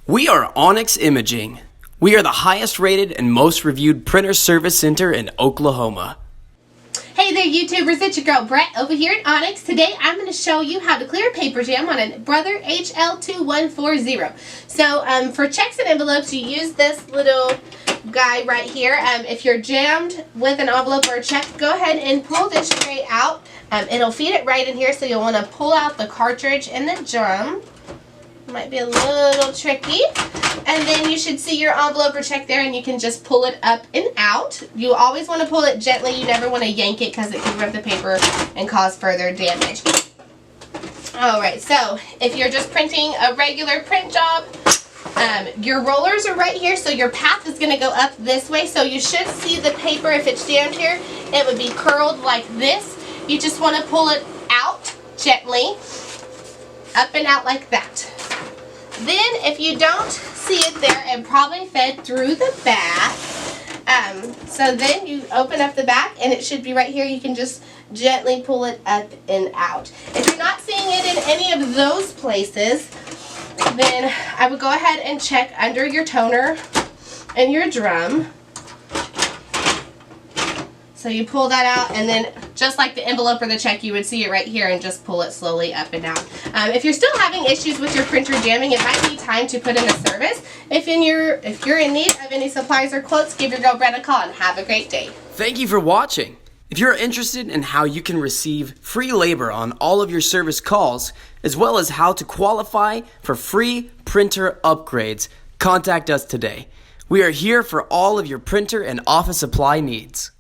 We are Onyx Imaging. We are the highest rated and most reviewed printer service center in Oklahoma. Hey there YouTubers, it's your girl Brett over here at Onyx. Today I'm going to show you how to clear paper jam on a Brother HL2140. So for checks and envelopes you use this little guy right here. If you're jammed with an envelope or a check, go ahead and pull this tray out. It'll feed it right in here, so you'll want to pull out the cartridge and the drum. Might be a little tricky. And then you should see your envelope or check there, and you can just pull it up and out. You always want to pull it gently. You never want to yank it because it can rip the paper and cause further damage. Alright, so if you're just printing a regular print job, your rollers are right here, so your path is going to go up this way. So you should see the paper, if it's jammed here, it would be curled like this. You just want to pull it out gently, up and out like that. Then, if you don't see it there, it probably fed through the back. So then you open up the back, and it should be right here. You can just gently pull it up and out. If you're not seeing it in any of those places, then I would go ahead and check under your toner and your drum. So you pull that out, and then just like the envelope or the check, you would see it right here and just pull it slowly up and down. If you're still having issues with your printer jamming, it might be time to put in a service. If you're in need of any supplies or quotes, give your girl Brett a call and have a great day. Thank you for watching. If you're interested in how you can receive free labor on all of your service calls, as well as how to qualify for free printer upgrades, contact us today. We are here for all of your printer and office supply needs.